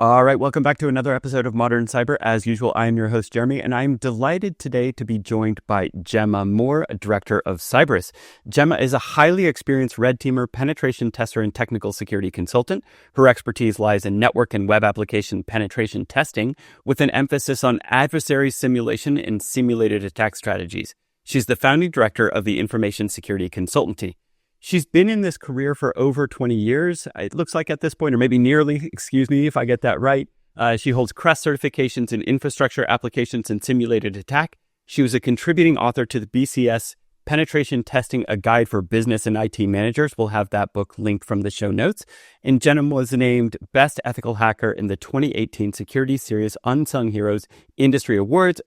All right, welcome back to another episode of Modern Cyber. As usual, I'm your host, Jeremy, and I'm delighted today to be joined by Gemma Moore, Director of Cyberis. Gemma is a highly experienced red teamer, penetration tester, and technical security consultant. Her expertise lies in network and web application penetration testing, with an emphasis on adversary simulation and simulated attack strategies. She's the founding director of the information security consultancy. She's been in this career for over 20 years. It looks like at this point, or maybe nearly, excuse me if I get that right. She holds CREST certifications in infrastructure applications and simulated attack. She was a contributing author to the BCS Penetration Testing, a guide for business and IT managers. We'll have that book linked from the show notes. And Gemma was named Best Ethical Hacker in the 2018 Security Series Unsung Heroes Industry Awards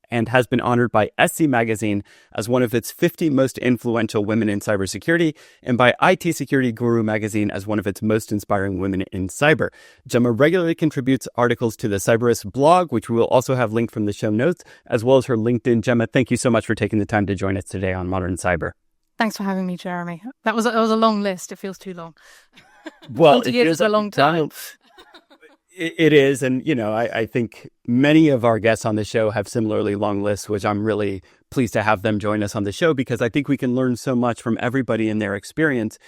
and has been honored by SC Magazine as one of its 50 most influential women in cybersecurity and by IT Security Guru Magazine as one of its most inspiring women in cyber. Gemma regularly contributes articles to the Cyberis blog, which we will also have linked from the show notes, as well as her LinkedIn. Gemma, thank you so much for taking the time to join us today on Modern Cyber. Thanks for having me, Jeremy. That was a long list. It feels too long. Well, 20 years is a long time. It is. And, you know, I think many of our guests on the show have similarly long lists, which I'm really pleased to have them join us on the show because I think we can learn so much from everybody in their experience.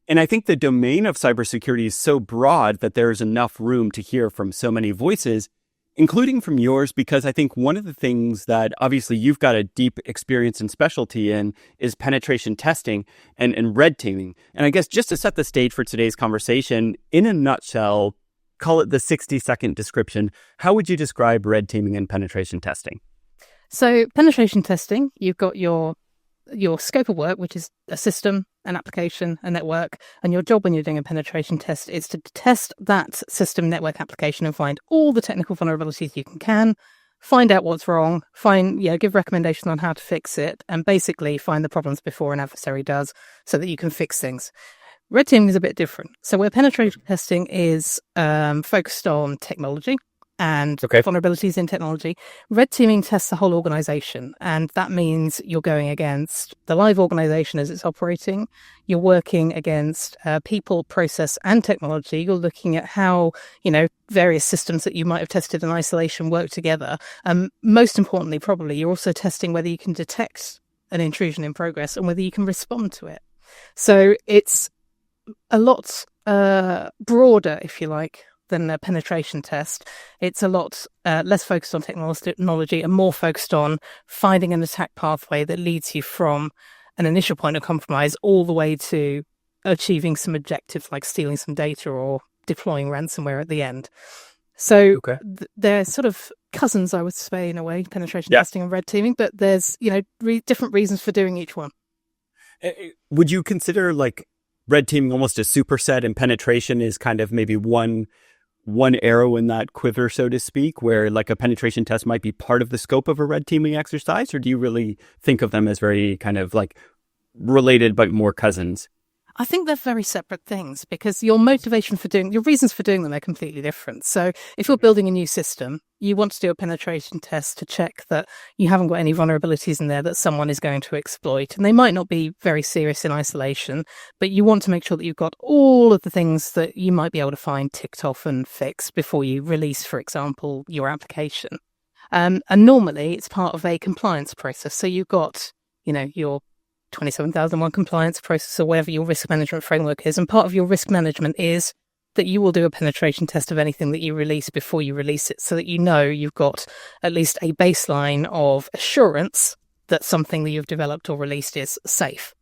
And I think the domain of cybersecurity is so broad that there is enough room to hear from so many voices, including from yours, because I think one of the things that obviously you've got a deep experience and specialty in is penetration testing and red teaming. And I guess just to set the stage for today's conversation, in a nutshell, call it the 60-second description. How would you describe red teaming and penetration testing? So penetration testing, you've got your scope of work, which is a system, an application, a network. And your job when you're doing a penetration test is to test that system network application and find all the technical vulnerabilities you can, find out what's wrong, give recommendations on how to fix it, and basically find the problems before an adversary does so that you can fix things. Red teaming is a bit different. So where penetration testing is focused on technology and vulnerabilities in technology, red teaming tests the whole organization. And that means you're going against the live organization as it's operating. You're working against people, process, and technology. You're looking at how, various systems that you might have tested in isolation work together. Most importantly, probably, you're also testing whether you can detect an intrusion in progress and whether you can respond to it. So it's a lot broader, if you like, than a penetration test. It's a lot less focused on technology and more focused on finding an attack pathway that leads you from an initial point of compromise all the way to achieving some objectives like stealing some data or deploying ransomware at the end. So they're sort of cousins, I would say, in a way, penetration testing and red teaming, but there's, different reasons for doing each one. Would you consider red teaming almost a superset, and penetration is kind of maybe one arrow in that quiver, so to speak, where a penetration test might be part of the scope of a red teaming exercise? Or do you really think of them as very kind of related but more cousins? I think they're very separate things because your reasons for doing them are completely different. So if you're building a new system, you want to do a penetration test to check that you haven't got any vulnerabilities in there that someone is going to exploit. And they might not be very serious in isolation, but you want to make sure that you've got all of the things that you might be able to find ticked off and fixed before you release, for example, your application. And normally it's part of a compliance process. So you've got, your 27001 compliance process or whatever your risk management framework is. And part of your risk management is that you will do a penetration test of anything that you release before you release it so that you've got at least a baseline of assurance that something that you've developed or released is safe.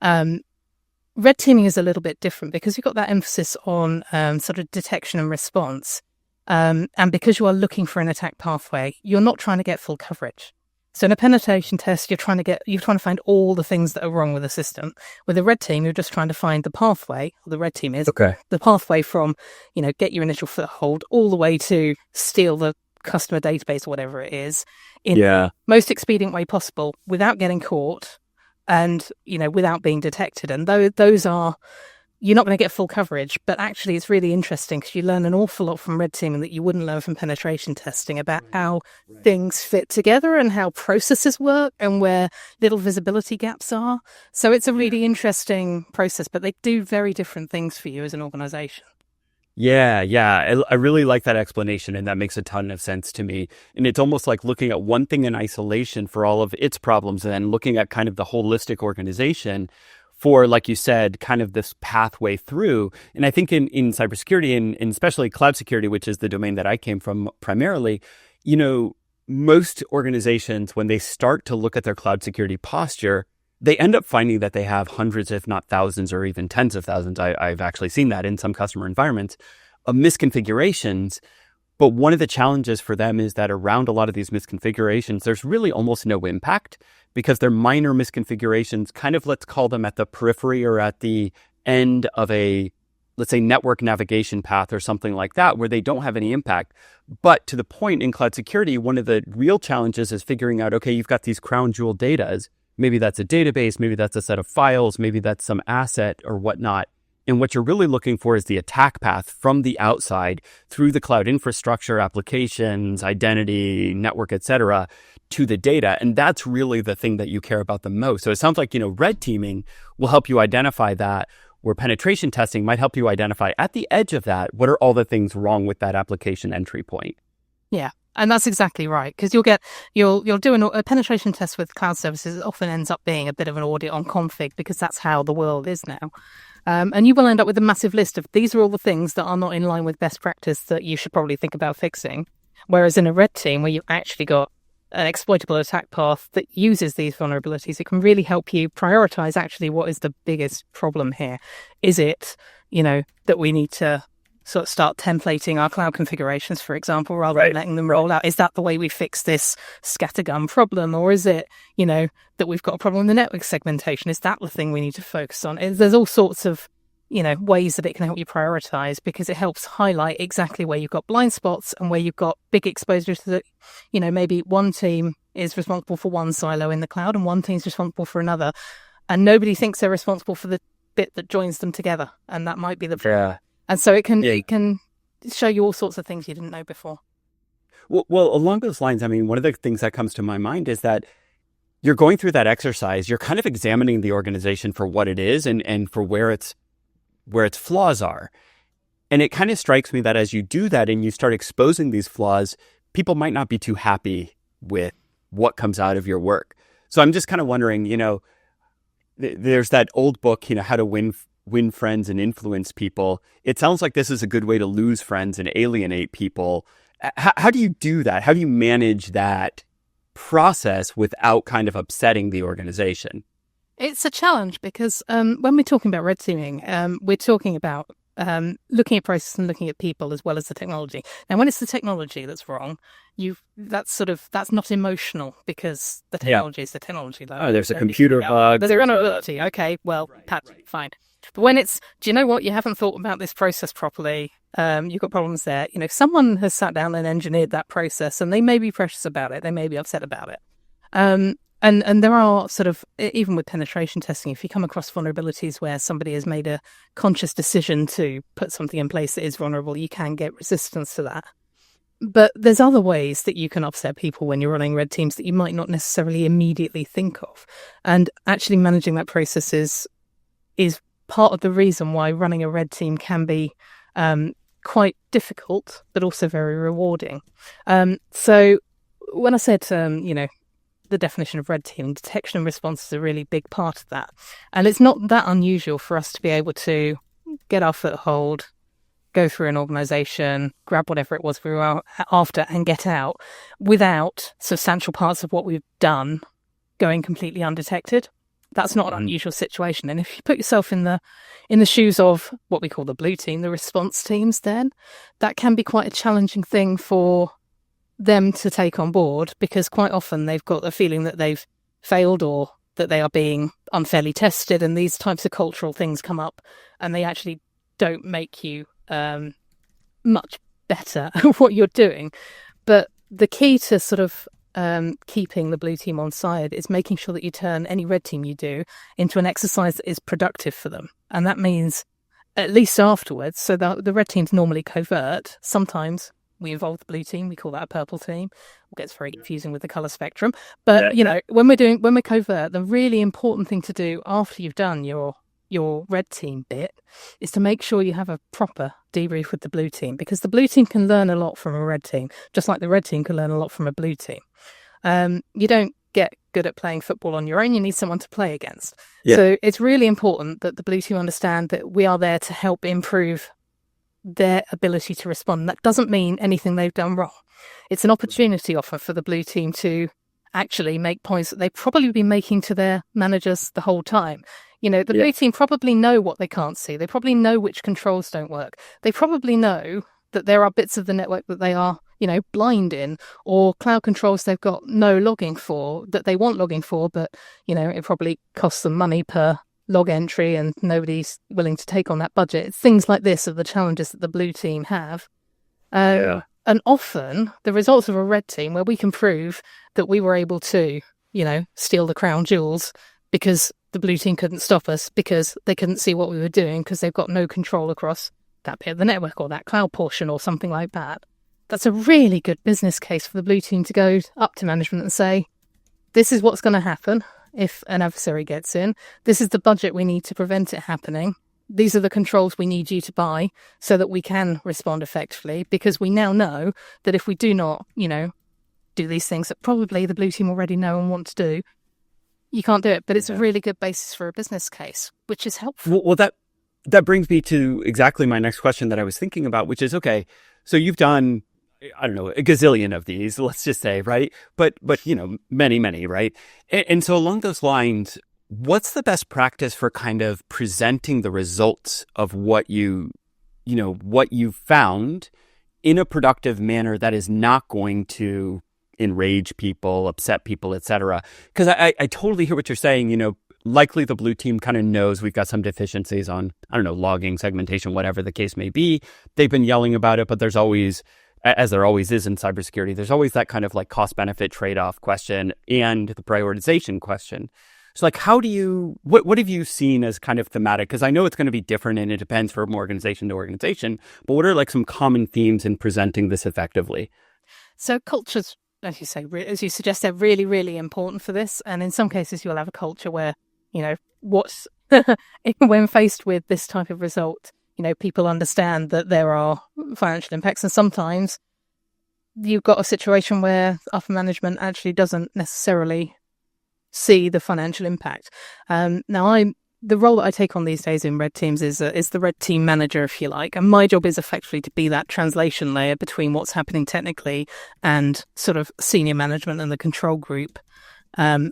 Red teaming is a little bit different because you've got that emphasis on sort of detection and response. And because you are looking for an attack pathway, you're not trying to get full coverage. So in a penetration test, you're trying to find all the things that are wrong with the system. With a red team, you're just trying to find the pathway, or the red team is, the pathway from, get your initial foothold all the way to steal the customer database or whatever it is in the most expedient way possible without getting caught and, without being detected. And those are, you're not going to get full coverage, but actually it's really interesting because you learn an awful lot from red teaming that you wouldn't learn from penetration testing about how things fit together and how processes work and where little visibility gaps are. So it's a really interesting process, but they do very different things for you as an organization. Yeah. I really like that explanation, and that makes a ton of sense to me. And it's almost like looking at one thing in isolation for all of its problems, and then looking at kind of the holistic organization for, like you said, kind of this pathway through. And I think in cybersecurity and especially cloud security, which is the domain that I came from primarily, you know, most organizations, when they start to look at their cloud security posture, they end up finding that they have hundreds, if not thousands, or even tens of thousands. I've actually seen that in some customer environments of misconfigurations. But one of the challenges for them is that around a lot of these misconfigurations, there's really almost no impact because they're minor misconfigurations, kind of, let's call them at the periphery or at the end of a, let's say, network navigation path or something like that, where they don't have any impact. But to the point in cloud security, one of the real challenges is figuring out, okay, you've got these crown jewel datas. Maybe that's a database, maybe that's a set of files, maybe that's some asset or whatnot. And what you're really looking for is the attack path from the outside through the cloud infrastructure, applications, identity, network, et cetera, to the data. And that's really the thing that you care about the most. So it sounds like, red teaming will help you identify that, where penetration testing might help you identify at the edge of that, what are all the things wrong with that application entry point? Yeah. And that's exactly right, because you'll do a penetration test with cloud services. It often ends up being a bit of an audit on config, because that's how the world is now. And you will end up with a massive list of these are all the things that are not in line with best practice that you should probably think about fixing. Whereas in a red team, where you've actually got an exploitable attack path that uses these vulnerabilities, it can really help you prioritize actually what is the biggest problem here. Is it, that we need to sort of start templating our cloud configurations, for example, rather than letting them roll out? Is that the way we fix this scattergun problem? Or is it, that we've got a problem with the network segmentation? Is that the thing we need to focus on? There's all sorts of, ways that it can help you prioritize, because it helps highlight exactly where you've got blind spots and where you've got big exposure to the, maybe one team is responsible for one silo in the cloud and one team's responsible for another. And nobody thinks they're responsible for the bit that joins them together. And that might be the Yeah. And so it can show you all sorts of things you didn't know before. Well, along those lines, I mean, one of the things that comes to my mind is that you're going through that exercise, you're kind of examining the organization for what it is and for where its flaws are. And it kind of strikes me that as you do that and you start exposing these flaws, people might not be too happy with what comes out of your work. So I'm just kind of wondering, there's that old book, How to Win Friends and Influence People. It sounds like this is a good way to lose friends and alienate people. How do you do that? How do you manage that process without kind of upsetting the organization? It's a challenge because when we're talking about red teaming, we're talking about looking at process and looking at people as well as the technology. Now, when it's the technology that's wrong, that's not emotional, because the technology is the technology. Oh, there's a computer bug. There's a vulnerability. Okay, well, patch, fine. But when it's, do you know what? You haven't thought about this process properly. You've got problems there. Someone has sat down and engineered that process, and they may be precious about it. They may be upset about it. And there are sort of, even with penetration testing, if you come across vulnerabilities where somebody has made a conscious decision to put something in place that is vulnerable, you can get resistance to that. But there's other ways that you can upset people when you're running red teams that you might not necessarily immediately think of. And actually managing that process is part of the reason why running a red team can be quite difficult, but also very rewarding. So when I said, the definition of red teaming, detection and response is a really big part of that. And it's not that unusual for us to be able to get our foothold, go through an organization, grab whatever it was we were after and get out without substantial parts of what we've done going completely undetected. That's not an unusual situation. And if you put yourself in the shoes of what we call the blue team, the response teams, then that can be quite a challenging thing for them to take on board, because quite often they've got a feeling that they've failed or that they are being unfairly tested, and these types of cultural things come up, and they actually don't make you much better at what you're doing. But the key to sort of keeping the blue team on side is making sure that you turn any red team you do into an exercise that is productive for them. And that means at least afterwards, so the red team's normally covert. Sometimes we involve the blue team, we call that a purple team. It gets very confusing with the colour spectrum. But, when we're covert, the really important thing to do after you've done your your red team bit is to make sure you have a proper debrief with the blue team, because the blue team can learn a lot from a red team, just like the red team can learn a lot from a blue team. You don't get good at playing football on your own. You need someone to play against. Yeah. So it's really important that the blue team understand that we are there to help improve their ability to respond. That doesn't mean anything they've done wrong. It's an opportunity offer for the blue team to actually make points that they've probably been making to their managers the whole time. You know, the blue team probably know what they can't see. They probably know which controls don't work. They probably know that there are bits of the network that they are, you know, blind in, or cloud controls they've got no logging for, that they want logging for, but, you know, it probably costs them money per log entry and nobody's willing to take on that budget. It's things like this are the challenges that the blue team have. And often the results of a red team, where we can prove that we were able to, you know, steal the crown jewels because the blue team couldn't stop us, because they couldn't see what we were doing, because they've got no control across that bit of the network or that cloud portion or something like that. That's a really good business case for the blue team to go up to management and say, this is what's going to happen if an adversary gets in. This is the budget we need to prevent it happening. These are the controls we need you to buy so that we can respond effectively, because we now know that if we do not, you know, do these things that probably the blue team already know and want to do, you can't do it. But it's a really good basis for a business case, which is helpful. Well, that brings me to exactly my next question that I was thinking about, which is, okay, so you've done, I don't know, a gazillion of these, let's just say, right? But you know, many, right? And so along those lines, what's the best practice for kind of presenting the results of what you found in a productive manner that is not going to enrage people, upset people, etc.? Because I totally hear what you're saying. You know, likely the blue team kind of knows we've got some deficiencies on, I don't know, logging, segmentation, whatever the case may be. They've been yelling about it, but there's always, as there always is in cybersecurity, there's always that kind of like cost-benefit trade-off question and the prioritization question. So like, how do you, what have you seen as kind of thematic? Because I know it's going to be different and it depends from organization to organization, but what are like some common themes in presenting this effectively? So cultures, as you say, as you suggest, they're really, really important for this. And in some cases, you'll have a culture where, you know, when faced with this type of result, you know, people understand that there are financial impacts. And sometimes you've got a situation where upper management actually doesn't necessarily see the financial impact. Now, the role that I take on these days in red teams is the red team manager, if you like. And my job is effectively to be that translation layer between what's happening technically and sort of senior management and the control group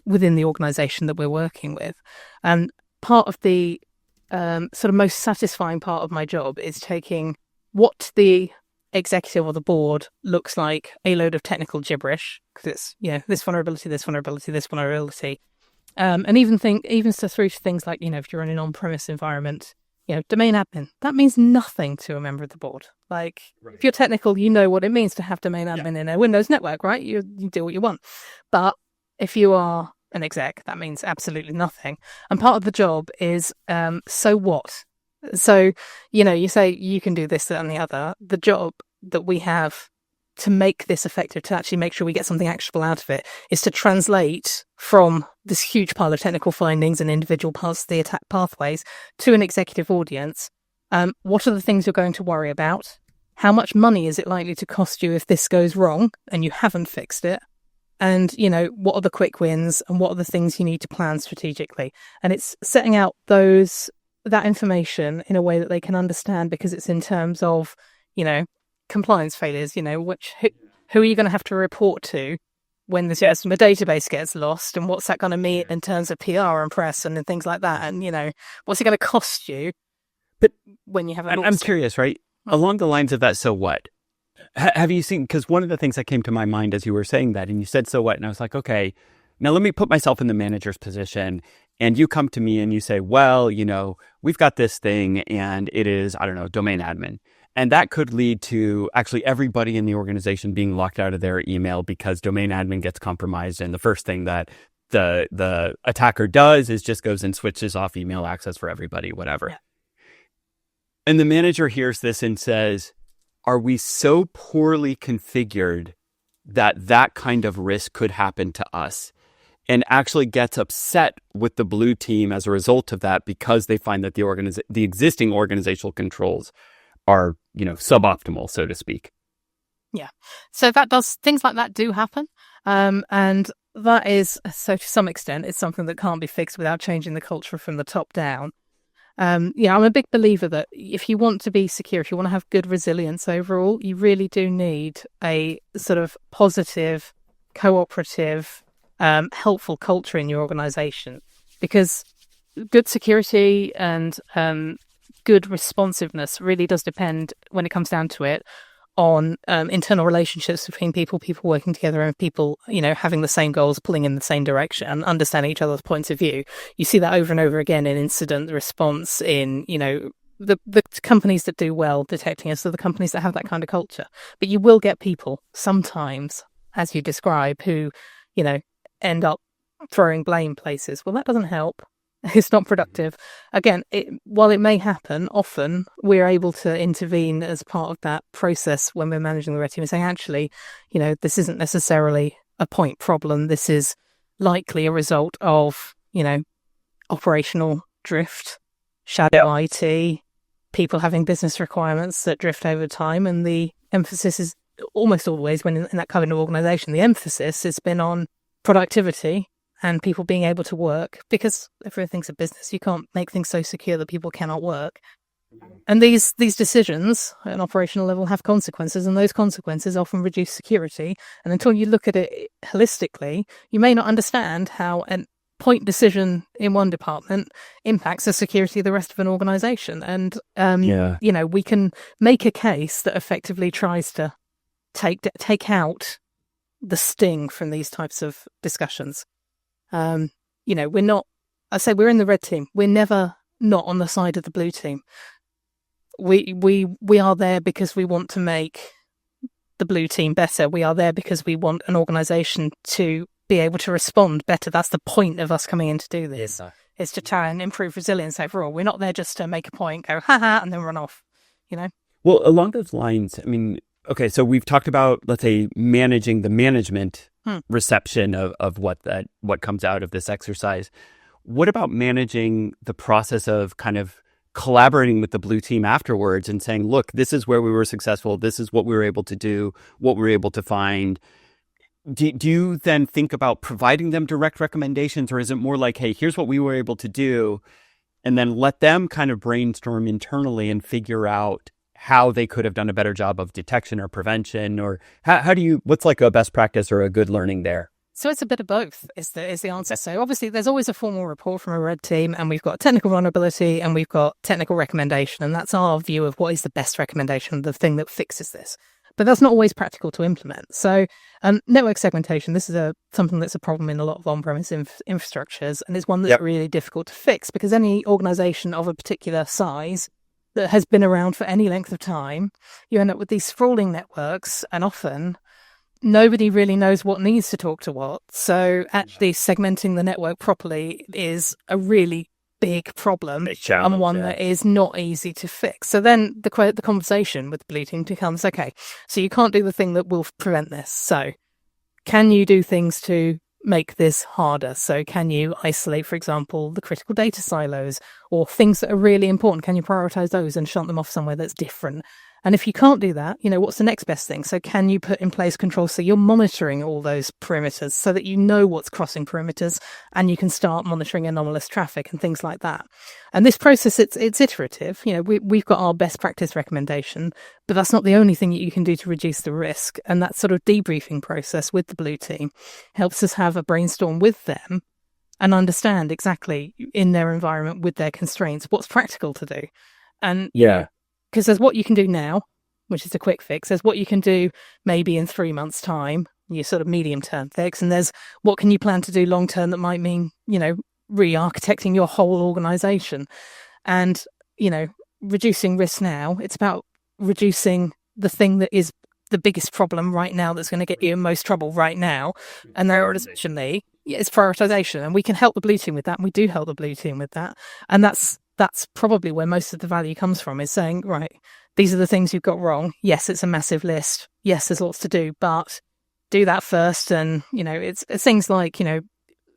within the organization that we're working with. And part of the sort of most satisfying part of my job is taking what the executive or the board looks like a load of technical gibberish, because it's, you know, this vulnerability, and even through to things like, you know, if you're in an on-premise environment, you know, domain admin, that means nothing to a member of the board. Like, if you're technical, you know what it means to have domain admin in a Windows network, right? You do what you want. But if you are an exec, that means absolutely nothing. And part of the job is, so what? So, you know, you say you can do this, that, and the other. The job that we have to make this effective, to actually make sure we get something actionable out of it, is to translate from this huge pile of technical findings and individual parts of the attack pathways to an executive audience. What are the things you're going to worry about? How much money is it likely to cost you if this goes wrong and you haven't fixed it? And, you know, what are the quick wins and what are the things you need to plan strategically? And it's setting out that information in a way that they can understand, because it's in terms of, you know, compliance failures, you know, who are you going to have to report to when this customer database gets lost, and what's that going to mean in terms of PR and press and things like that, and, you know, what's it going to cost you? But when you have I'm curious, right? Along the lines of that, so what? Have you seen, because one of the things that came to my mind as you were saying that, and you said, so what? And I was like, okay, now let me put myself in the manager's position. And you come to me and you say, well, you know, we've got this thing and it is, I don't know, domain admin. And that could lead to actually everybody in the organization being locked out of their email because domain admin gets compromised. And the first thing that the attacker does is just goes and switches off email access for everybody, whatever. Yeah. And the manager hears this and says, are we so poorly configured that kind of risk could happen to us? and actually gets upset with the blue team as a result of that because they find that the existing organizational controls are, suboptimal, so to speak. Yeah. So things like that do happen. And that is, so to some extent, it's something that can't be fixed without changing the culture from the top down. I'm a big believer that if you want to be secure, if you want to have good resilience overall, you really do need a sort of positive, cooperative, helpful culture in your organization, because good security and good responsiveness really does depend, when it comes down to it, on internal relationships between people working together, and people, having the same goals, pulling in the same direction, and understanding each other's points of view. You see that over and over again in incident response, in, the companies that do well detecting us are the companies that have that kind of culture. But you will get people sometimes, as you describe, who, end up throwing blame places. Well, that doesn't help. It's not productive. Again, while it may happen, often we're able to intervene as part of that process when we're managing the red team and saying, actually, this isn't necessarily a point problem. This is likely a result of, operational drift, shadow IT, people having business requirements that drift over time. And the emphasis is almost always, when in that kind of organization, the emphasis has been on productivity and people being able to work, because everything's a business. You can't make things so secure that people cannot work. And these decisions at an operational level have consequences, and those consequences often reduce security. And until you look at it holistically, you may not understand how a point decision in one department impacts the security of the rest of an organization. And, we can make a case that effectively tries to take out the sting from these types of discussions. We're not, we're in the red team. We're never not on the side of the blue team. We are there because we want to make the blue team better. We are there because we want an organization to be able to respond better. That's the point of us coming in to do this. Yes, is to try and improve resilience overall. We're not there just to make a point, go, ha, and then run off, Well, along those lines, okay, so we've talked about, let's say, managing the management reception of what comes out of this exercise. What about managing the process of kind of collaborating with the blue team afterwards and saying, look, this is where we were successful. This is what we were able to do, what we were able to find. Do you then think about providing them direct recommendations, or is it more like, hey, here's what we were able to do, and then let them kind of brainstorm internally and figure out how they could have done a better job of detection or prevention? Or what's like a best practice or a good learning there? So it's a bit of both is the answer. So obviously there's always a formal report from a red team, and we've got technical vulnerability and we've got technical recommendation. And that's our view of what is the best recommendation, the thing that fixes this. But that's not always practical to implement. So network segmentation, this is something that's a problem in a lot of on-premise infrastructures, and it's one that's really difficult to fix, because any organization of a particular size that has been around for any length of time, you end up with these sprawling networks, and often nobody really knows what needs to talk to what. So actually segmenting the network properly is a really big problem, and one that is not easy to fix. So then the conversation with the blue team becomes, okay, so you can't do the thing that will prevent this. So can you do things to make this harder? So can you isolate, for example, the critical data silos, or things that are really important? Can you prioritize those and shunt them off somewhere that's different? And if you can't do that, what's the next best thing? So can you put in place controls so you're monitoring all those perimeters so that you know what's crossing perimeters, and you can start monitoring anomalous traffic and things like that? And this process, it's iterative. We've got our best practice recommendation, but that's not the only thing that you can do to reduce the risk. And that sort of debriefing process with the blue team helps us have a brainstorm with them and understand exactly in their environment, with their constraints, what's practical to do. And because there's what you can do now, which is a quick fix. There's what you can do maybe in 3 months' time, your sort of medium-term fix. And there's what can you plan to do long-term that might mean, re-architecting your whole organization. And, reducing risk now, it's about reducing the thing that is the biggest problem right now that's going to get you in most trouble right now. And there is essentially, it's prioritization. And we can help the blue team with that. And we do help the blue team with that. And that's probably where most of the value comes from, is saying, right, these are the things you've got wrong. Yes, it's a massive list. Yes, there's lots to do, but do that first. And, it's things like,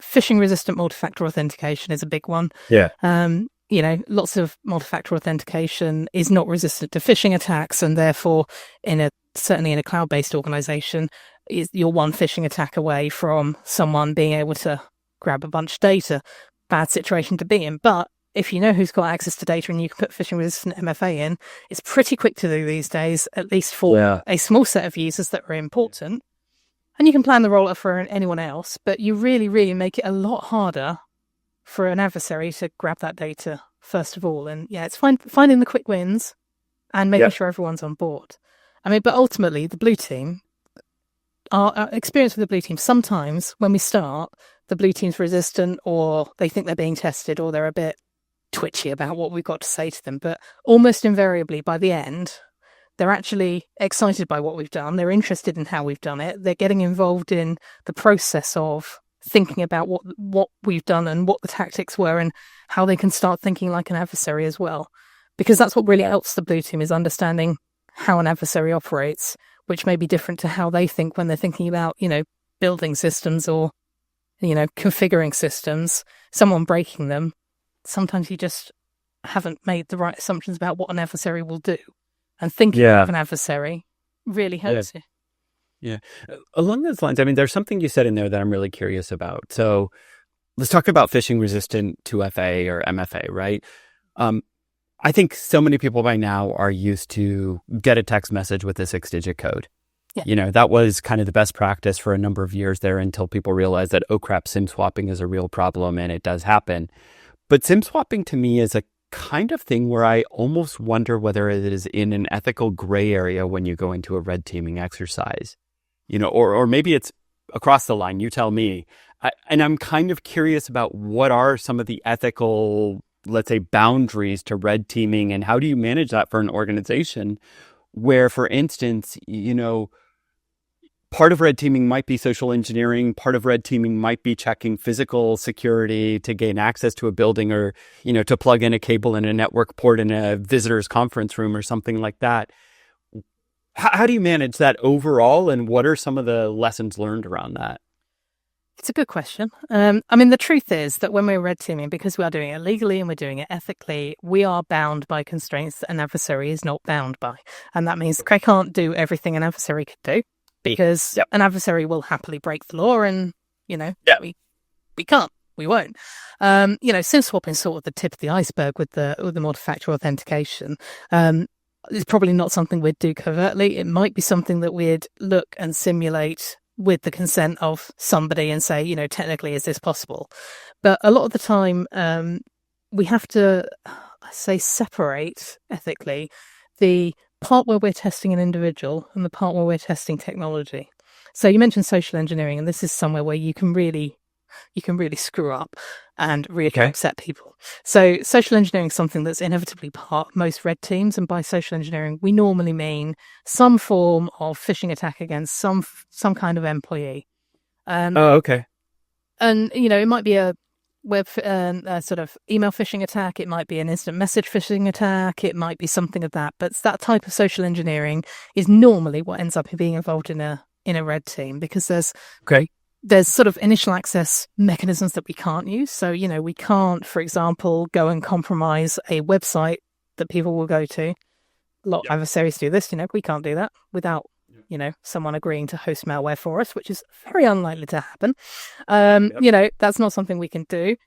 phishing resistant multi-factor authentication is a big one. Yeah. Lots of multi-factor authentication is not resistant to phishing attacks, and therefore, certainly in a cloud-based organization, you're one phishing attack away from someone being able to grab a bunch of data. Bad situation to be in, but if you know who's got access to data and you can put phishing-resistant MFA in, it's pretty quick to do these days, at least for a small set of users that are important. And you can plan the rollout for anyone else, but you really, really make it a lot harder for an adversary to grab that data first of all. And yeah, it's finding the quick wins and making sure everyone's on board. I mean, but ultimately, the blue team, our experience with the blue team, sometimes when we start, the blue team's resistant, or they think they're being tested, or they're a bit twitchy about what we've got to say to them. But almost invariably, by the end, they're actually excited by what we've done. They're interested in how we've done it. They're getting involved in the process of thinking about what we've done and what the tactics were and how they can start thinking like an adversary as well. Because that's what really helps the blue team, is understanding how an adversary operates, which may be different to how they think when they're thinking about, building systems or, configuring systems, someone breaking them. Sometimes you just haven't made the right assumptions about what an adversary will do. And thinking of an adversary really helps you. Yeah. Along those lines, I mean, there's something you said in there that I'm really curious about. So let's talk about phishing resistant 2FA or MFA, right? I think so many people by now are used to get a text message with a 6-digit code. Yeah. That was kind of the best practice for a number of years there until people realized that, oh crap, SIM swapping is a real problem, and it does happen. But SIM swapping to me is a kind of thing where I almost wonder whether it is in an ethical gray area when you go into a red teaming exercise, or maybe it's across the line. You tell me. And I'm kind of curious about what are some of the ethical, let's say, boundaries to red teaming, and how do you manage that for an organization where, for instance, part of red teaming might be social engineering. Part of red teaming might be checking physical security to gain access to a building, or, to plug in a cable in a network port in a visitor's conference room or something like that. How do you manage that overall, and what are some of the lessons learned around that? It's a good question. The truth is that when we're red teaming, because we are doing it legally and we're doing it ethically, we are bound by constraints that an adversary is not bound by. And that means I can't do everything an adversary could do, because an adversary will happily break the law, and, we can't. We won't. SIM swapping is sort of the tip of the iceberg with the multi-factor authentication. It's probably not something we'd do covertly. It might be something that we'd look and simulate with the consent of somebody and say, technically, is this possible? But a lot of the time, we have to, separate ethically the part where we're testing an individual and the part where we're testing technology. So you mentioned social engineering, and this is somewhere where you can really screw up and really upset people. So social engineering is something that's inevitably part of most red teams, and by social engineering we normally mean some form of phishing attack against some kind of employee. And it might be a web sort of email phishing attack, it might be an instant message phishing attack, it might be something of that. But that type of social engineering is normally what ends up being involved in a red team, because there's sort of initial access mechanisms that we can't use. So, we can't, for example, go and compromise a website that people will go to. A lot of adversaries do this, we can't do that without, someone agreeing to host malware for us, which is very unlikely to happen. That's not something we can do.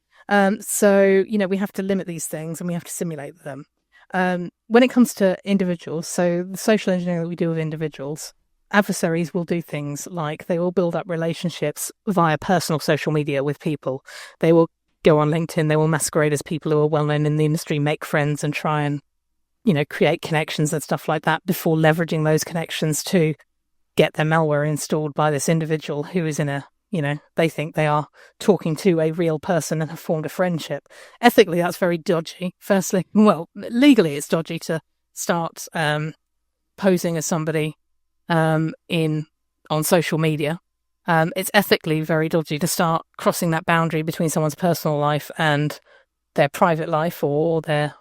So, we have to limit these things and we have to simulate them. When it comes to individuals, so the social engineering that we do with individuals, adversaries will do things like they will build up relationships via personal social media with people. They will go on LinkedIn, they will masquerade as people who are well known in the industry, make friends and try and, create connections and stuff like that before leveraging those connections to get their malware installed by this individual who is in a, they think they are talking to a real person and have formed a friendship. Ethically, that's very dodgy. Firstly, legally it's dodgy to start posing as somebody on social media. It's ethically very dodgy to start crossing that boundary between someone's personal life and their private life or their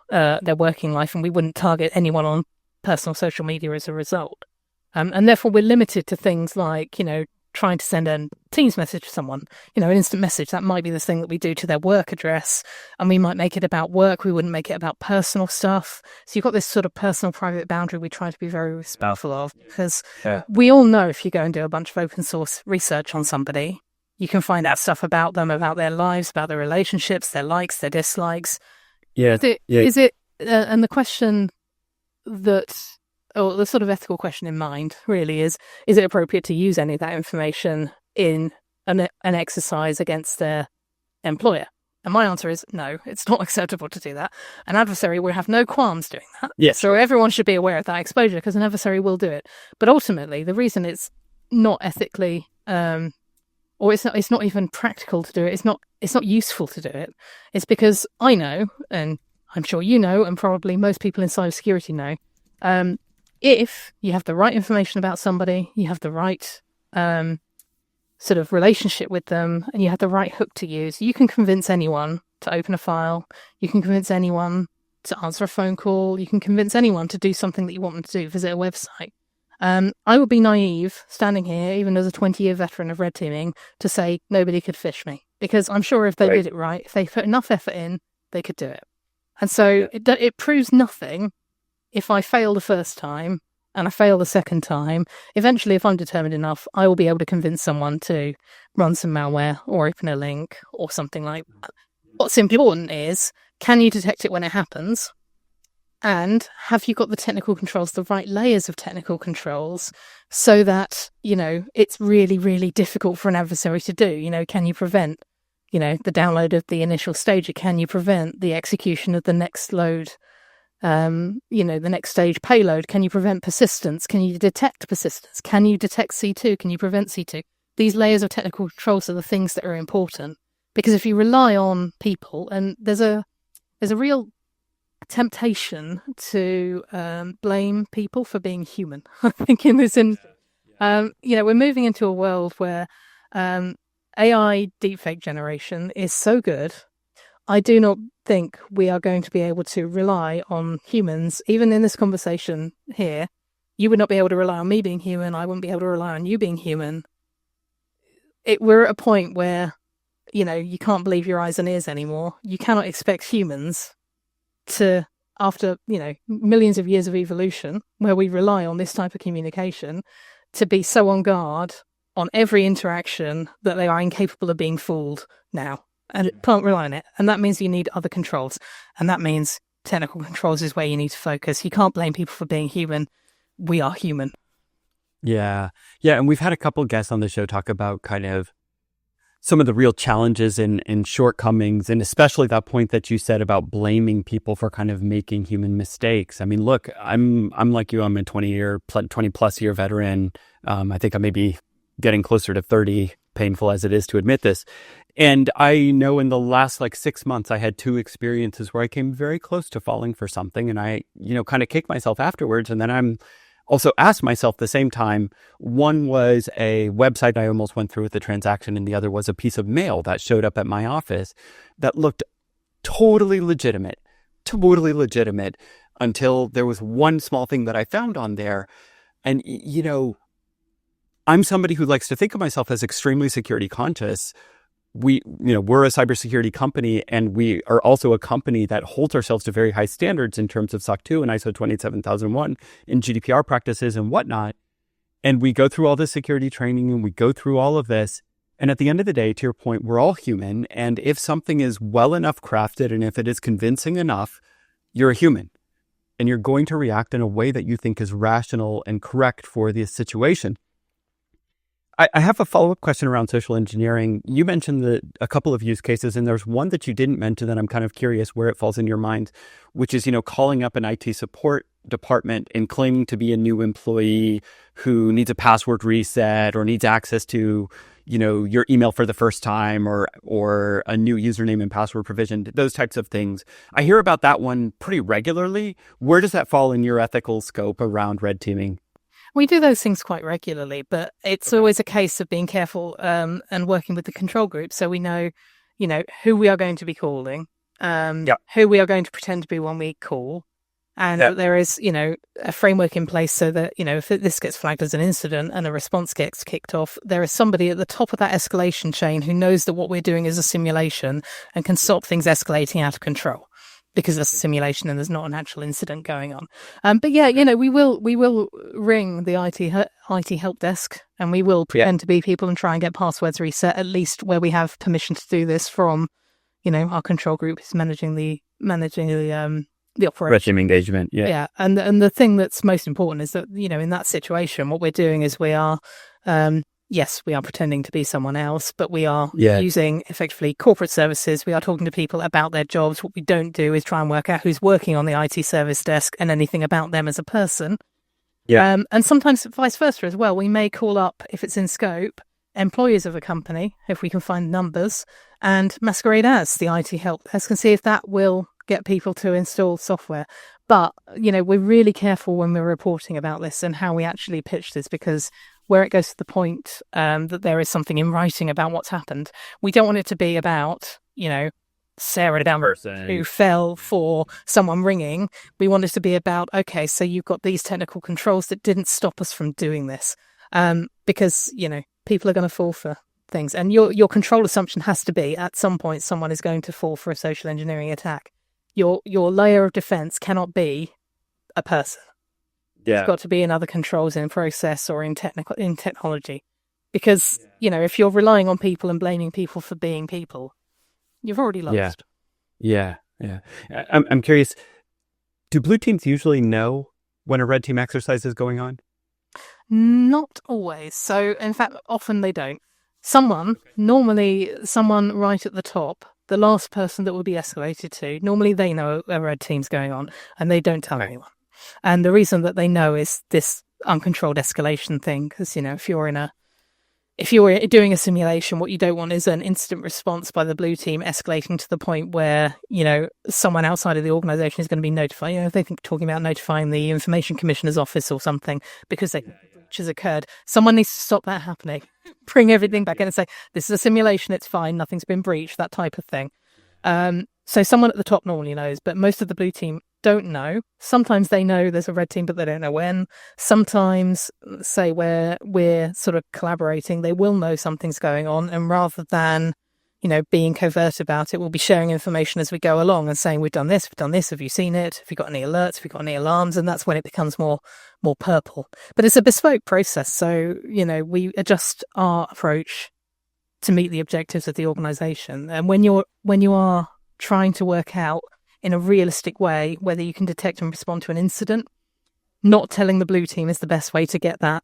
working life, and we wouldn't target anyone on personal social media as a result. And therefore we're limited to things like, trying to send a Teams message to someone, an instant message, that might be the thing that we do to their work address, and we might make it about work. We wouldn't make it about personal stuff. So you've got this sort of personal private boundary we try to be very respectful of, because we all know if you go and do a bunch of open source research on somebody, you can find out stuff about them, about their lives, about their relationships, their likes, their dislikes. Is it and the question or the sort of ethical question in mind really is it appropriate to use any of that information in an exercise against their employer? And my answer is no, it's not acceptable to do that. An adversary will have no qualms doing that. Yes. So everyone should be aware of that exposure, because an adversary will do it. But ultimately, the reason it's not ethically, or it's not even practical to do it, it's not useful to do it, it's because I know, and I'm sure you know, and probably most people in cybersecurity know, if you have the right information about somebody, you have the right sort of relationship with them, and you have the right hook to use, you can convince anyone to open a file, you can convince anyone to answer a phone call, you can convince anyone to do something that you want them to do, visit a website. I would be naive, standing here, even as a 20-year veteran of red teaming, to say nobody could phish me, because I'm sure if they did it right, if they put enough effort in, they could do it. And so it proves nothing if I fail the first time and I fail the second time. Eventually, if I'm determined enough, I will be able to convince someone to run some malware or open a link or something like that. What's important is, can you detect it when it happens? And have you got the technical controls, the right layers of technical controls, so that, it's really, really difficult for an adversary to do? Can you prevent, the download of the initial stage? Can you prevent the execution of the next load? The next stage payload? Can you prevent persistence? Can you detect persistence? Can you detect C2? Can you prevent C2? These layers of technical controls are the things that are important, because if you rely on people, and there's a real temptation to blame people for being human. I think we're moving into a world where AI deepfake generation is so good. I do not think we are going to be able to rely on humans, even in this conversation here. You would not be able to rely on me being human. I wouldn't be able to rely on you being human. We're at a point where, you can't believe your eyes and ears anymore. You cannot expect humans to, after, millions of years of evolution, where we rely on this type of communication, to be so on guard on every interaction that they are incapable of being fooled now. And can't rely on it. And that means you need other controls. And that means technical controls is where you need to focus. You can't blame people for being human. We are human. Yeah. And we've had a couple guests on the show talk about kind of some of the real challenges and shortcomings, and especially that point that you said about blaming people for kind of making human mistakes. I mean, look, I'm like you. I'm a 20 plus year veteran. I think I may be getting closer to 30, painful as it is to admit this. And I know in the last 6 months, I had 2 experiences where I came very close to falling for something, and I, kind of kicked myself afterwards. And then I'm also asked myself the same time. One was a website I almost went through with the transaction, and the other was a piece of mail that showed up at my office that looked totally legitimate until there was one small thing that I found on there. And, I'm somebody who likes to think of myself as extremely security conscious. We're a cybersecurity company, and we are also a company that holds ourselves to very high standards in terms of SOC 2 and ISO 27001 and GDPR practices and whatnot. And we go through all this security training, and we go through all of this. And at the end of the day, to your point, we're all human. And if something is well enough crafted, and if it is convincing enough, you're a human, and you're going to react in a way that you think is rational and correct for the situation. I have a follow-up question around social engineering. You mentioned a couple of use cases, and there's one that you didn't mention that I'm kind of curious where it falls in your mind, which is, calling up an IT support department and claiming to be a new employee who needs a password reset or needs access to, your email for the first time, or a new username and password provision, those types of things. I hear about that one pretty regularly. Where does that fall in your ethical scope around red teaming? We do those things quite regularly, but it's always a case of being careful and working with the control group, so we know, who we are going to be calling, who we are going to pretend to be when we call, And that there is, a framework in place so that, if this gets flagged as an incident and a response gets kicked off, there is somebody at the top of that escalation chain who knows that what we're doing is a simulation and can stop things escalating out of control because it's a simulation and there's not an actual incident going on. But yeah, we will ring the IT help desk, and we will pretend to be people and try and get passwords reset, at least where we have permission to do this from, our control group is managing the operation. Red team engagement. Yeah. And the thing that's most important is that, in that situation, what we're doing is we are, yes, we are pretending to be someone else, but we are using effectively corporate services. We are talking to people about their jobs. What we don't do is try and work out who's working on the IT service desk and anything about them as a person. Yeah. And sometimes vice versa as well. We may call up, if it's in scope, employees of a company, if we can find numbers, and masquerade as the IT help desk and see if that will get people to install software. But, we're really careful when we're reporting about this and how we actually pitch this, because where it goes to the point that there is something in writing about what's happened, we don't want it to be about, Sarah down who fell for someone ringing. We want it to be about, okay, so you've got these technical controls that didn't stop us from doing this. Because, people are going to fall for things. And your control assumption has to be, at some point, someone is going to fall for a social engineering attack. Your layer of defense cannot be a person. Yeah. It's got to be in other controls, in process, or in technology. Because, if you're relying on people and blaming people for being people, you've already lost. Yeah. I'm curious, do blue teams usually know when a red team exercise is going on? Not always. So, in fact, often they don't. Normally someone right at the top, the last person that will be escalated to, normally they know a red team's going on and they don't tell anyone. And the reason that they know is this uncontrolled escalation thing, because, if you're doing a simulation, what you don't want is an instant response by the blue team escalating to the point where, someone outside of the organization is going to be notified. If they think talking about notifying the Information Commissioner's office or something because a breach has occurred, someone needs to stop that happening. Bring everything back in and say, this is a simulation, it's fine, nothing's been breached, that type of thing. So someone at the top normally knows, but most of the blue team don't know. Sometimes they know there's a red team, but they don't know when. Sometimes, say where we're sort of collaborating, they will know something's going on, and rather than, being covert about it, we'll be sharing information as we go along and saying, we've done this, have you seen it? Have you got any alerts? Have you got any alarms? And that's when it becomes more purple. But it's a bespoke process, so, we adjust our approach to meet the objectives of the organization. And when you are trying to work out in a realistic way whether you can detect and respond to an incident, not telling the blue team is the best way to get that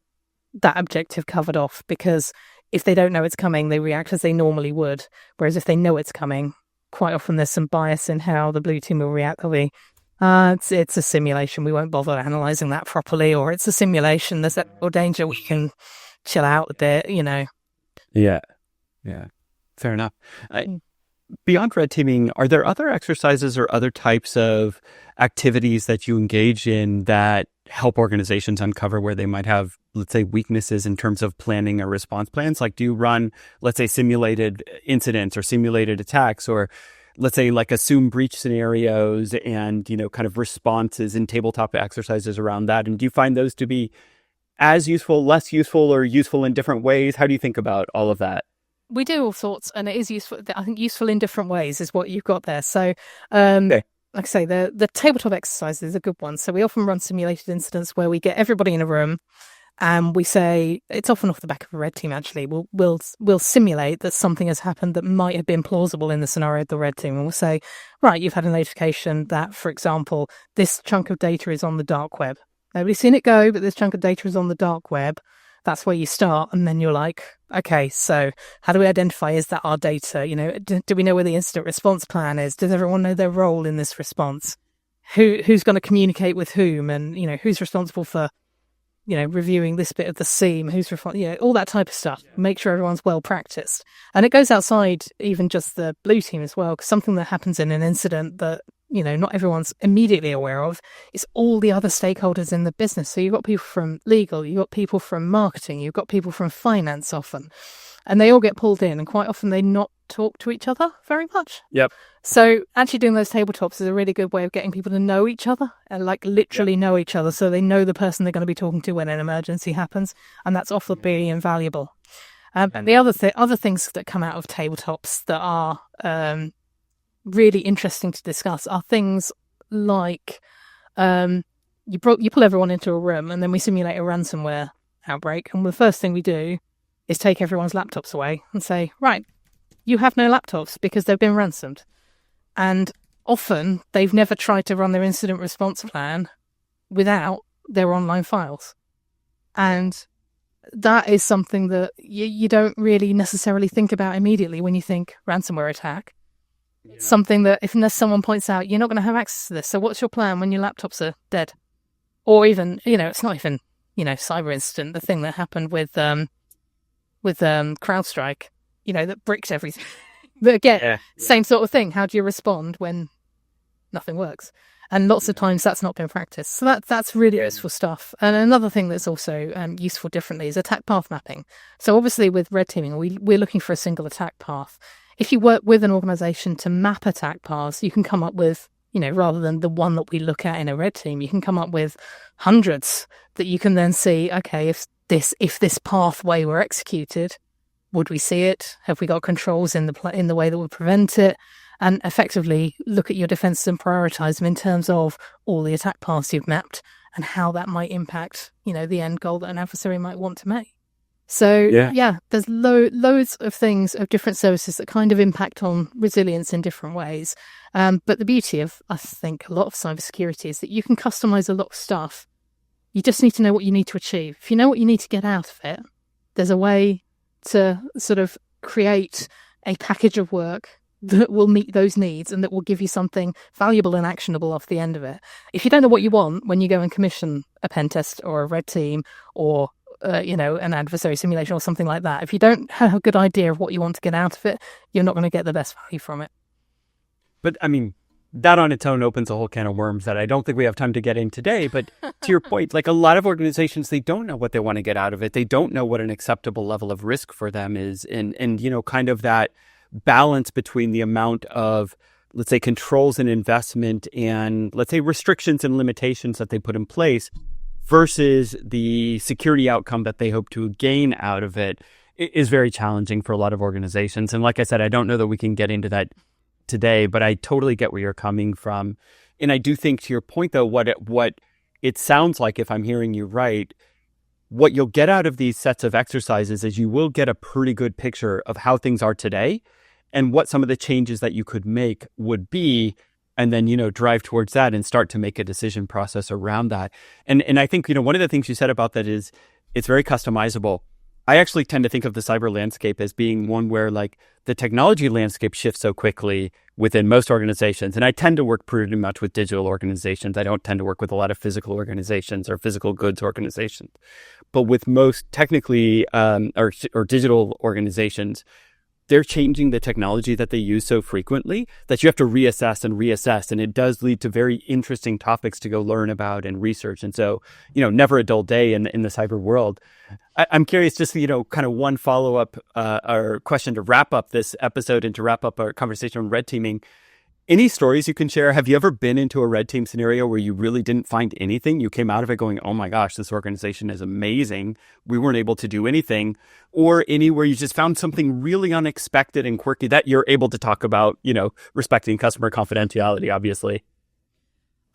objective covered off, because if they don't know it's coming, they react as they normally would. Whereas if they know it's coming, quite often there's some bias in how the blue team will react. They'll be, it's a simulation, we won't bother analysing that properly, or it's a simulation, there's that danger, we can chill out a bit, Yeah. Fair enough. Beyond red teaming, are there other exercises or other types of activities that you engage in that help organizations uncover where they might have, let's say, weaknesses in terms of planning or response plans? Like, do you run, let's say, simulated incidents or simulated attacks, or let's say like assume breach scenarios and, kind of responses and tabletop exercises around that? And do you find those to be as useful, less useful, or useful in different ways? How do you think about all of that? We do all sorts, and it is useful. I think useful in different ways is what you've got there. So, okay. Like I say, the tabletop exercise is a good one. So we often run simulated incidents where we get everybody in a room, and we say, it's often off the back of a red team. Actually, we'll simulate that something has happened that might have been plausible in the scenario of the red team, and we'll say, right, you've had a notification that, for example, this chunk of data is on the dark web. Nobody's seen it go, but this chunk of data is on the dark web. That's where you start, and then you're like, okay, so how do we identify, is that our data? Do we know where the incident response plan is? Does everyone know their role in this response? Who's going to communicate with whom? And, who's responsible for, reviewing this bit of the seam? Who's all that type of stuff. Make sure everyone's well practiced. And it goes outside even just the blue team as well, because something that happens in an incident that, not everyone's immediately aware of is all the other stakeholders in the business. So you've got people from legal, you've got people from marketing, you've got people from finance often. and they all get pulled in, and quite often they not talk to each other very much. Yep. So actually doing those tabletops is a really good way of getting people to know each other and like literally know each other, so they know the person they're going to be talking to when an emergency happens, and that's often really invaluable. And the other things that come out of tabletops that are really interesting to discuss are things like you pull everyone into a room and then we simulate a ransomware outbreak, and the first thing we do is take everyone's laptops away and say, right, you have no laptops because they've been ransomed. And often they've never tried to run their incident response plan without their online files. And that is something that you don't really necessarily think about immediately when you think ransomware attack. Yeah. Something that unless someone points out, you're not going to have access to this. So what's your plan when your laptops are dead? Or even, it's not even, cyber incident, the thing that happened with CrowdStrike, that bricked everything. But again, same sort of thing. How do you respond when nothing works? And lots of times that's not been practiced. So that's really useful stuff. And another thing that's also useful differently is attack path mapping. So obviously with red teaming, we're looking for a single attack path. If you work with an organization to map attack paths, you can come up with, rather than the one that we look at in a red team, you can come up with hundreds that you can then see, okay, if this pathway were executed, would we see it? Have we got controls in the way that would prevent it? And effectively look at your defenses and prioritize them in terms of all the attack paths you've mapped and how that might impact, the end goal that an adversary might want to make. So, there's loads of things of different services that kind of impact on resilience in different ways. But the beauty of, I think, a lot of cybersecurity is that you can customize a lot of stuff. You just need to know what you need to achieve. If you know what you need to get out of it, there's a way to sort of create a package of work that will meet those needs and that will give you something valuable and actionable off the end of it. If you don't know what you want when you go and commission a pen test or a red team or an adversary simulation or something like that, if you don't have a good idea of what you want to get out of it, you're not going to get the best value from it. But I mean, that on its own opens a whole can of worms that I don't think we have time to get in today. But to your point, like a lot of organizations, they don't know what they want to get out of it. They don't know what an acceptable level of risk for them is. And kind of that balance between the amount of, let's say, controls and investment and, let's say, restrictions and limitations that they put in place versus the security outcome that they hope to gain out of it is very challenging for a lot of organizations. And like I said, I don't know that we can get into that today, but I totally get where you're coming from. And I do think, to your point, though, what it sounds like, if I'm hearing you right, what you'll get out of these sets of exercises is you will get a pretty good picture of how things are today and what some of the changes that you could make would be, and then, drive towards that and start to make a decision process around that. And I think, one of the things you said about that is it's very customizable. I actually tend to think of the cyber landscape as being one where like the technology landscape shifts so quickly within most organizations. And I tend to work pretty much with digital organizations. I don't tend to work with a lot of physical organizations or physical goods organizations. But with most technically or digital organizations, they're changing the technology that they use so frequently that you have to reassess. And it does lead to very interesting topics to go learn about and research. And so, never a dull day in the cyber world. I'm curious, just, kind of one follow-up or question to wrap up this episode and to wrap up our conversation on red teaming. Any stories you can share? Have you ever been into a red team scenario where you really didn't find anything? You came out of it going, oh my gosh, this organization is amazing. We weren't able to do anything. Or any where you just found something really unexpected and quirky that you're able to talk about, respecting customer confidentiality, obviously.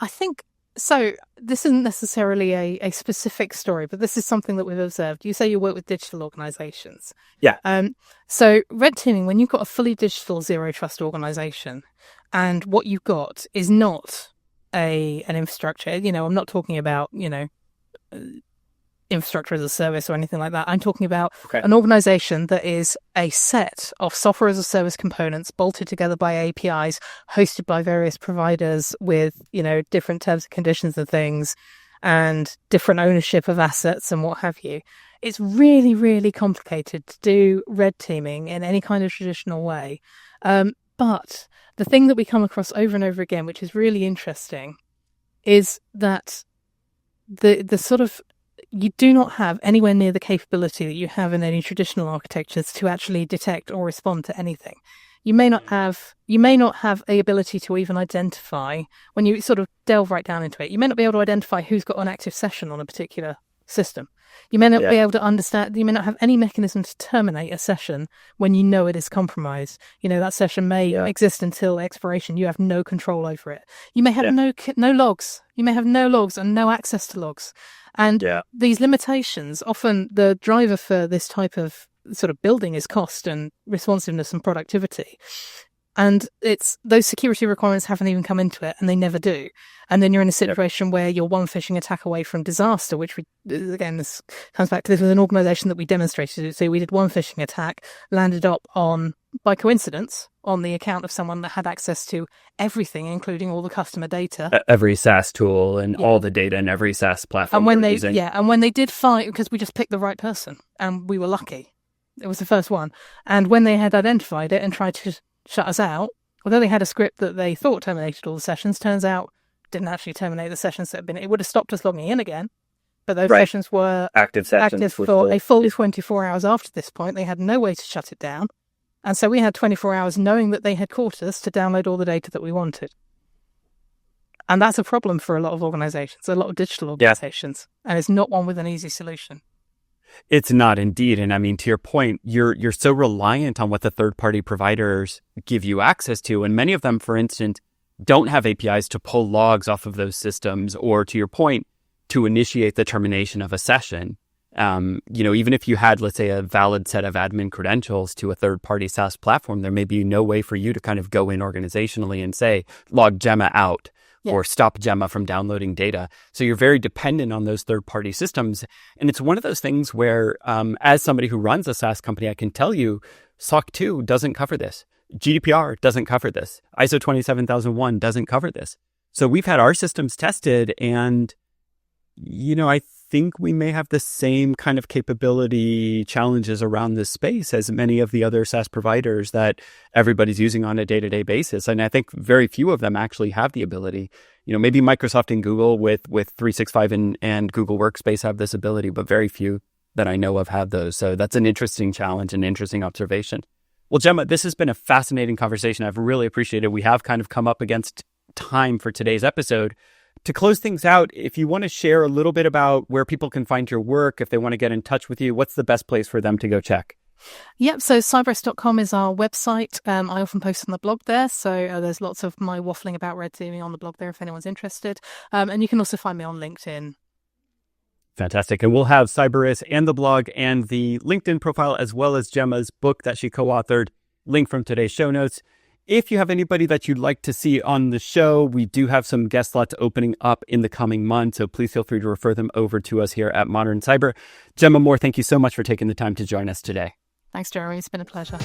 I think so. This isn't necessarily a specific story, but this is something that we've observed. You say you work with digital organizations. Yeah. So red teaming, when you've got a fully digital zero trust organization, and what you've got is not an infrastructure. I'm not talking about, infrastructure as a service or anything like that. I'm talking about an organization that is a set of software as a service components bolted together by APIs, hosted by various providers with, different terms and conditions and things, and different ownership of assets and what have you. It's really, really complicated to do red teaming in any kind of traditional way. But the thing that we come across over and over again, which is really interesting, is that the sort of you do not have anywhere near the capability that you have in any traditional architectures to actually detect or respond to anything. You may not have the ability to even identify, when you sort of delve right down into it, you may not be able to identify who's got an active session on a particular system. You may not be able to understand, you may not have any mechanism to terminate a session when you know it is compromised. That session may exist until expiration. You have no control over it. You may have no logs. You may have no logs and no access to logs. And these limitations, often the driver for this type of sort of building is cost and responsiveness and productivity. And it's those security requirements haven't even come into it, and they never do. And then you're in a situation where you're one phishing attack away from disaster, which this comes back to this was an organization that we demonstrated it. So we did one phishing attack, landed up by coincidence, on the account of someone that had access to everything, including all the customer data. Every SaaS tool and all the data in every SaaS platform. And when they did find, because we just picked the right person, and we were lucky. It was the first one. And when they had identified it and tried to shut us out, although they had a script that they thought terminated all the sessions, turns out didn't actually terminate the sessions that had been. It would have stopped us logging in again, but those sessions were active for a full 24 hours after this point. They had no way to shut it down. And so we had 24 hours knowing that they had caught us to download all the data that we wanted. And that's a problem for a lot of organizations, a lot of digital organizations. And it's not one with an easy solution. It's not indeed. And I mean, to your point, you're so reliant on what the third-party providers give you access to. And many of them, for instance, don't have APIs to pull logs off of those systems, or to your point, to initiate the termination of a session. Even if you had, let's say, a valid set of admin credentials to a third-party SaaS platform, there may be no way for you to kind of go in organizationally and say, log Gemma out. Or stop Gemma from downloading data. So you're very dependent on those third-party systems. And it's one of those things where, as somebody who runs a SaaS company, I can tell you, SOC 2 doesn't cover this. GDPR doesn't cover this. ISO 27001 doesn't cover this. So we've had our systems tested, and, I think we may have the same kind of capability challenges around this space as many of the other SaaS providers that everybody's using on a day-to-day basis. And I think very few of them actually have the ability. Maybe Microsoft and Google with 365 and Google Workspace have this ability, but very few that I know of have those. So that's an interesting challenge and interesting observation. Well, Gemma, this has been a fascinating conversation. I've really appreciated it. We have kind of come up against time for today's episode. To close things out, if you want to share a little bit about where people can find your work, if they want to get in touch with you, what's the best place for them to go check? Yep, so cyberis.com is our website. I often post on the blog there, so there's lots of my waffling about red teaming on the blog there if anyone's interested. And you can also find me on LinkedIn. Fantastic. And we'll have Cyberis and the blog and the LinkedIn profile, as well as Gemma's book that she co-authored, link from today's show notes. If you have anybody that you'd like to see on the show, we do have some guest slots opening up in the coming months, so please feel free to refer them over to us here at Modern Cyber. Gemma Moore, thank you so much for taking the time to join us today. Thanks, Jeremy. It's been a pleasure.